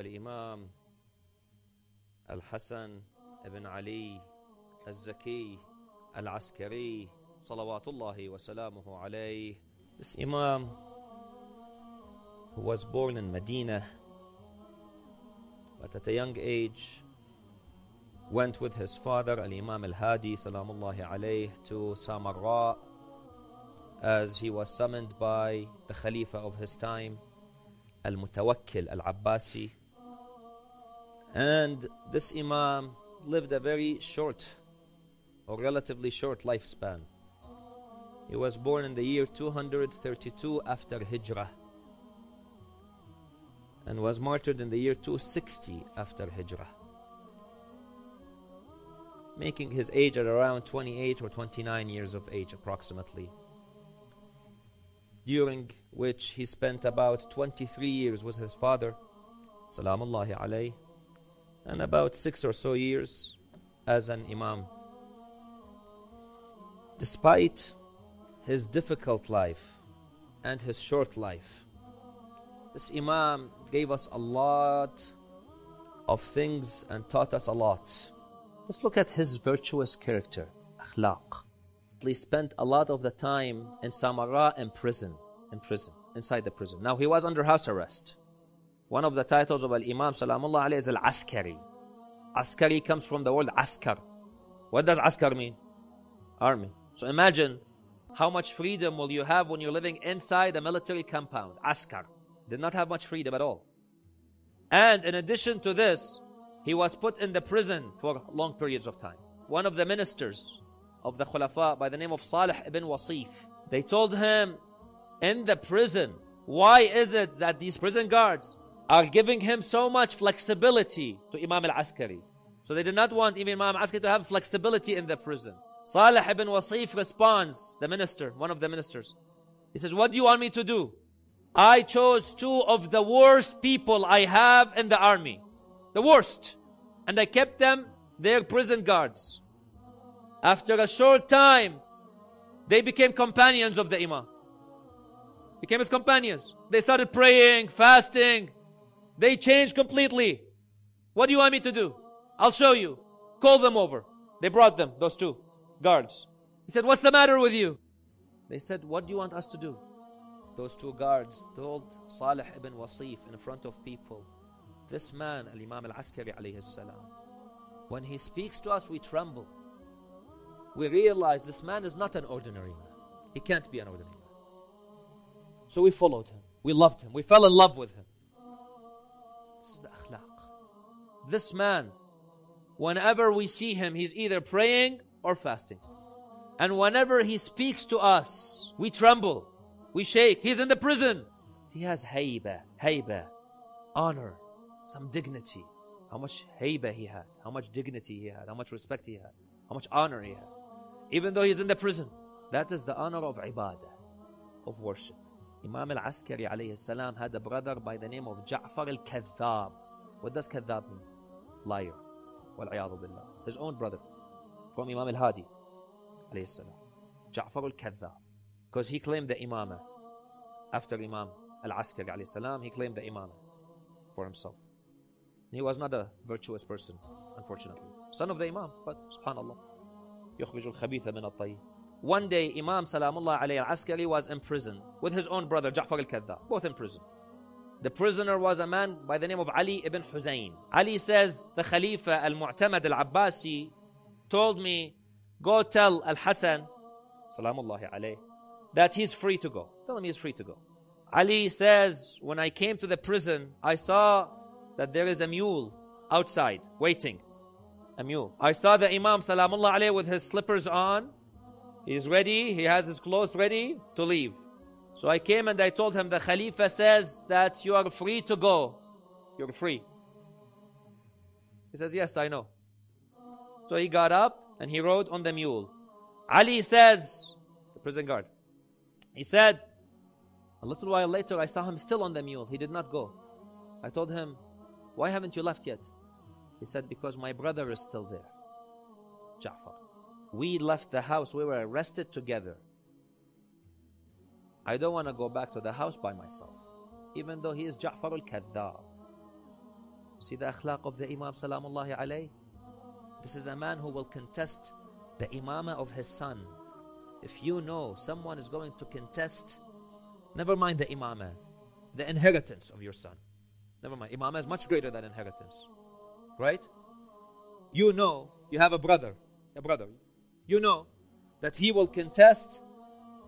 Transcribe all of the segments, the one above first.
Al-Imam Al-Hasan ibn Ali Al-Zaki Al-Askari Salawatullahi wa salamuhu alayhi. This Imam, who was born in Medina, but at a young age went with his father Al-Imam al-Hadi Salamullahi alayhi to Samarah, as he was summoned by the Khalifa of his time, Al-Mutawakkil al-Abbasi. And this Imam lived a very short or relatively short lifespan. He was born in the year 232 after Hijrah and was martyred in the year 260 after Hijrah, making his age at around 28 or 29 years of age approximately, during which he spent about 23 years with his father, Salamullahi alayhi, and about 6 or so years as an Imam. Despite his difficult life and his short life, this Imam gave us a lot of things and taught us a lot. Let's look at his virtuous character, akhlaq. He spent a lot of the time in Samarah in prison, inside the prison. Now he was under house arrest. One of the titles of Al-Imam Salamullah alayhi is Al-Askari. Askari comes from the word askar. What does askar mean? Army. So imagine how much freedom will you have when you're living inside a military compound. Askar did not have much freedom at all. And in addition to this, he was put in the prison for long periods of time. One of the ministers of the Khulafa by the name of Salih ibn Wasif, they told him in the prison, why is it that these prison guards are giving him so much flexibility to Imam Al-Askari? So they did not want even Imam Al-Askari to have flexibility in the prison. Salih ibn Wasif responds, the minister, one of the ministers. He says, what do you want me to do? I chose 2 of the worst people I have in the army. The worst. And I kept them their prison guards. After a short time, they became companions of the Imam. Became his companions. They started praying, fasting. They changed completely. What do you want me to do? I'll show you. Call them over. They brought them, those 2 guards. He said, what's the matter with you? They said, what do you want us to do? Those 2 guards told Salih ibn Wasif in front of people, this man, Al-Imam Al-Askari alayhi salam, when he speaks to us, we tremble. We realize this man is not an ordinary man. He can't be an ordinary man. So we followed him. We loved him. We fell in love with him. This is the akhlaq. This man, whenever we see him, he's either praying or fasting. And whenever he speaks to us, we tremble. We shake. He's in the prison. He has hayba, honor, some dignity. How much hayba he had, how much dignity he had, how much respect he had, how much honor he had. Even though he's in the prison. That is the honor of ibadah, of worship. Imam Al-Askari alayhi salam had a brother by the name of Ja'far al-Kadhab. What does Kadhab mean? Liar. Wal-'iyadhu billah. His own brother from Imam al-Hadi alayhi salam. Ja'far al-Kadhab. Because he claimed the imamah. After Imam Al-Askari alayhi salam, he claimed the imamah for himself. He was not a virtuous person, unfortunately. Son of the Imam, but subhanallah. يخرج الخبيث من الطيب. One day, Imam Salamullah alayhi al-Askari was in prison with his own brother, Ja'far al-Kadhab, both in prison. The prisoner was a man by the name of Ali ibn Husayn. Ali says, the Khalifa al-Mu'tamad al-Abbasi told me, go tell Al-Hasan, Salamullahi alayhi, that he's free to go. Tell him he's free to go. Ali says, when I came to the prison, I saw that there is a mule outside, waiting. A mule. I saw the Imam Salamullah alayhi with his slippers on. He's ready. He has his clothes ready to leave. So I came and I told him, the Khalifa says that you are free to go. You're free. He says, yes, I know. So he got up and he rode on the mule. Ali says, the prison guard, he said, a little while later I saw him still on the mule. He did not go. I told him, why haven't you left yet? He said, because my brother is still there. Ja'far. We left the house. We were arrested together. I don't want to go back to the house by myself. Even though he is Ja'far al-Kadhab. See the akhlaq of the Imam Salamullahi alayh? This is a man who will contest the imamah of his son. If you know someone is going to contest, never mind the imamah, the inheritance of your son. Never mind. Imamah is much greater than inheritance. Right? You know, you have a brother. You know that he will contest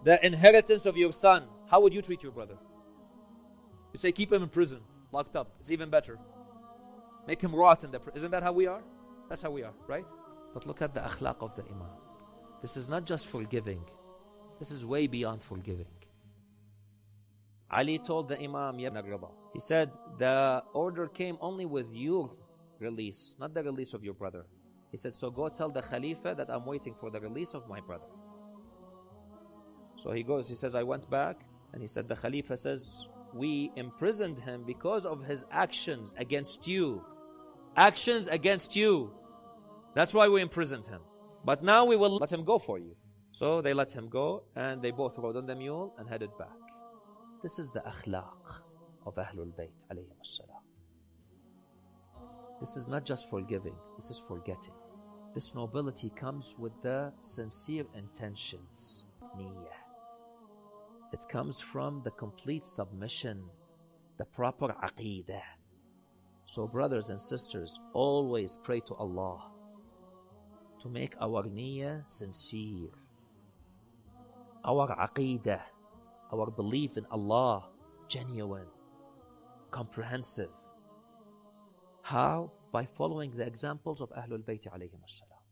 the inheritance of your son. How would you treat your brother? You say, keep him in prison, locked up. It's even better. Make him rot in the prison. Isn't that how we are? That's how we are, right? But look at the akhlaq of the Imam. This is not just forgiving. This is way beyond forgiving. Ali told the Imam, he said, the order came only with your release, not the release of your brother. He said, so go tell the Khalifa that I'm waiting for the release of my brother. So he goes, he says, I went back, and he said, the Khalifa says, we imprisoned him because of his actions against you. Actions against you. That's why we imprisoned him. But now we will let him go for you. So they let him go, and they both rode on the mule and headed back. This is the akhlaq of Ahlulbayt alayhim as-salam. This is not just forgiving, this is forgetting. This nobility comes with the sincere intentions, niyyah. It comes from the complete submission, the proper aqeedah. So brothers and sisters, always pray to Allah to make our niyyah sincere. Our aqeedah, our belief in Allah, genuine, comprehensive. How? By following the examples of Ahlul Bayt alayhim as-salam.